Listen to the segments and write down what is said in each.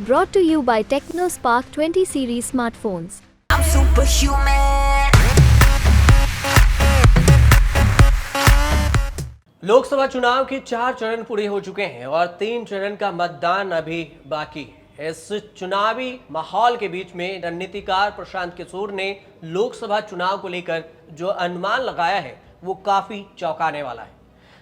Brought to you by TechnoSpark 20 series smartphones. I'm superhuman. Lok Sabha चुनाव के 4 चरण पूरे हो चुके हैं और 3 चरण का मतदान अभी बाकी है। इस चुनावी माहौल के बीच में रणनीतिकार प्रशांत किशोर ने लोकसभा चुनाव को लेकर जो अनुमान लगाया है वो काफी चौंकाने वाला है।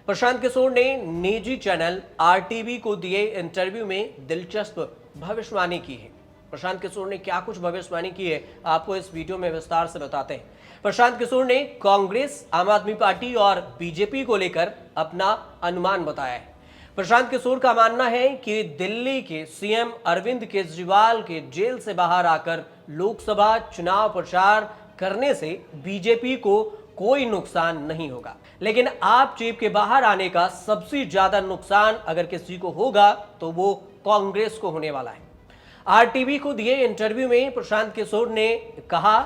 प्रशांत किशोर ने निजी चैनल आरटीवी को दिए इंटरव्यू में दिलचस्प भविष्यवाणी की है। प्रशांत किशोर ने क्या कुछ भविष्यवाणी की है आपको इस वीडियो में विस्तार से बताते हैं। प्रशांत किशोर ने कांग्रेस, आम आदमी पार्टी और बीजेपी को लेकर अपना अनुमान बताया है। प्रशांत किशोर का मानना है कि दिल्ली के सीएम अरविंद केजरीवाल के जेल से बाहर आकर लोकसभा चुनाव प्रचार करने से बीजेपी को कोई नुकसान नहीं होगा, लेकिन आप जेब के बाहर आने का सबसे ज्यादा नुकसान अगर किसी को होगा तो वो कांग्रेस को होने वाला है। आरटीवी को दिए इंटरव्यू में प्रशांत किशोर ने कहा,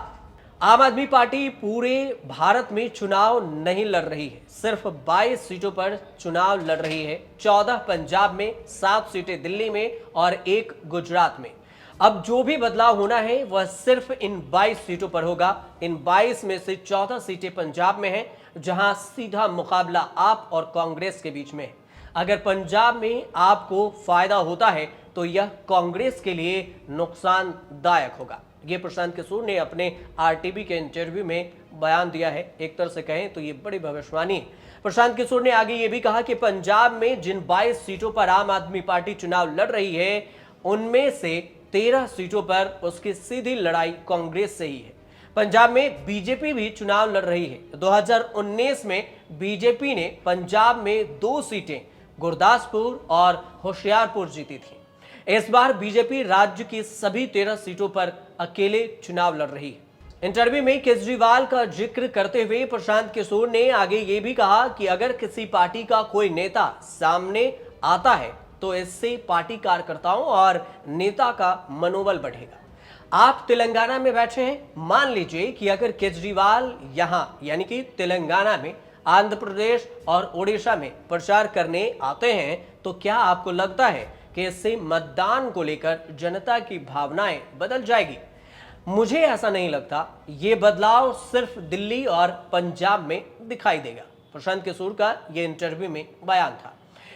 आम आदमी पार्टी पूरे भारत में चुनाव नहीं लड़ रही है, सिर्फ 22 सीटों पर चुनाव लड़ रही है। 14 पंजाब में, 7 सीटें दिल्ली में और 1 गुजरात में। अब जो भी बदलाव होना है वह सिर्फ इन 22 सीटों पर होगा। इन 22 में से 14 सीटें पंजाब में हैं, जहां सीधा मुकाबला आप और कांग्रेस के बीच में है। अगर पंजाब में आपको फायदा होता है तो यह कांग्रेस के लिए नुकसानदायक होगा। ये प्रशांत किशोर ने अपने आरटीवी के इंटरव्यू में बयान दिया है। एक तरह से कहें तो ये बड़ी भविष्यवाणी है। प्रशांत किशोर ने आगे ये भी कहा कि पंजाब में जिन 22 सीटों पर आम आदमी पार्टी चुनाव लड़ रही है, उनमें से 13 सीटों पर उसकी सीधी लड़ाई कांग्रेस से ही है। पंजाब में बीजेपी भी चुनाव लड़ रही है। 2019 में बीजेपी ने पंजाब में 2 सीटें गुरदासपुर और होशियारपुर जीती थी। इस बार बीजेपी राज्य की सभी 13 सीटों पर अकेले चुनाव लड़ रही है। इंटरव्यू में केजरीवाल का जिक्र करते हुए प्रशांत किशोर ने आगे ये भी कहा कि अगर किसी पार्टी का कोई नेता सामने आता है तो इससे पार्टी कार्यकर्ताओं और नेता का मनोबल बढ़ेगा। आप तेलंगाना में बैठे हैं, मान लीजिए कि अगर केजरीवाल यहां यानी कि तेलंगाना में, आंध्र प्रदेश और ओडिशा में प्रचार करने आते हैं तो क्या आपको लगता है कि इससे मतदान को लेकर जनता की भावनाएं बदल जाएगी? मुझे ऐसा नहीं लगता। ये बदलाव सिर्फ दिल्ली और पंजाब में दिखाई देगा। प्रशांत किशोर का ये इंटरव्यू में बयान था।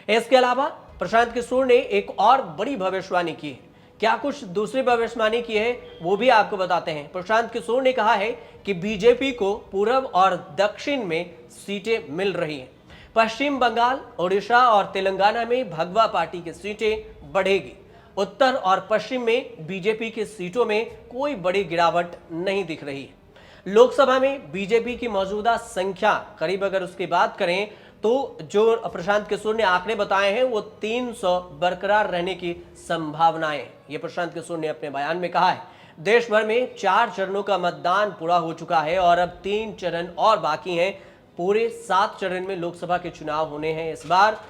इसके अलावा प्रशांत किशोर ने एक और बड़ी भविष्यवाणी की है। क्या कुछ दूसरी भविष्यवाणी की है वो भी आपको बताते हैं। प्रशांत किशोर ने कहा है कि बीजेपी को पूर्व और दक्षिण में सीटें मिल रही हैं। पश्चिम बंगाल, ओडिशा और तेलंगाना में भगवा पार्टी की सीटें बढ़ेगी। उत्तर और पश्चिम में बीजेपी की सीटों में कोई बड़ी गिरावट नहीं दिख रही है। लोकसभा में बीजेपी की मौजूदा संख्या करीब अगर उसकी बात करें तो जो प्रशांत किशोर ने आंकड़े बताए हैं वो 300 बरकरार रहने की संभावनाएं हैं। ये प्रशांत किशोर ने अपने बयान में कहा है। देश भर में 4 चरणों का मतदान पूरा हो चुका है और अब 3 चरण और बाकी हैं। पूरे 7 चरण में लोकसभा के चुनाव होने हैं इस बार।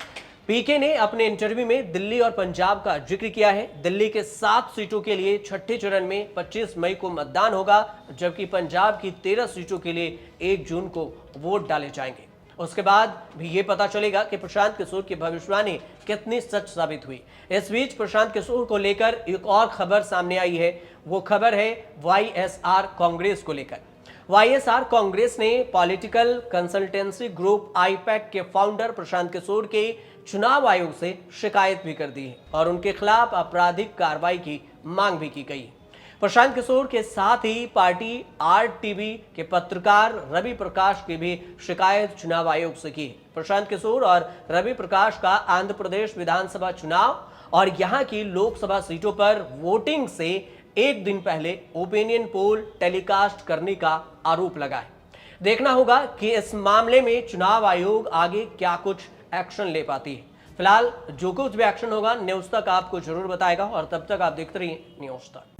पीके ने अपने इंटरव्यू में दिल्ली और पंजाब का जिक्र किया है। दिल्ली के 7 सीटों के लिए छठे चरण में 25 मई को मतदान होगा, जबकि पंजाब की 13 सीटों के लिए 1 जून को वोट डाले जाएंगे। उसके बाद भी ये पता चलेगा कि प्रशांत किशोर की भविष्यवाणी कितनी सच साबित हुई। इस बीच प्रशांत किशोर को लेकर एक और खबर सामने आई है। वो खबर है वाईएसआर कांग्रेस को लेकर। वाईएसआर कांग्रेस ने पॉलिटिकल कंसल्टेंसी ग्रुप आईपैक के फाउंडर प्रशांत किशोर के चुनाव आयोग से शिकायत भी कर दी है और उनके खिलाफ आपराधिक कार्रवाई की मांग भी की गई। प्रशांत किशोर के साथ ही पार्टी आरटीवी के पत्रकार रवि प्रकाश की भी शिकायत चुनाव आयोग से की। प्रशांत किशोर और रवि प्रकाश का आंध्र प्रदेश विधानसभा चुनाव और यहां की लोकसभा सीटों पर वोटिंग से एक दिन पहले ओपिनियन पोल टेलीकास्ट करने का आरोप लगा है। देखना होगा कि इस मामले में चुनाव आयोग आगे क्या कुछ एक्शन ले पाती है। फिलहाल जो कुछ भी एक्शन होगा न्यूज तक आपको जरूर बताएगा और तब तक आप देखते रहिए न्यूज तक।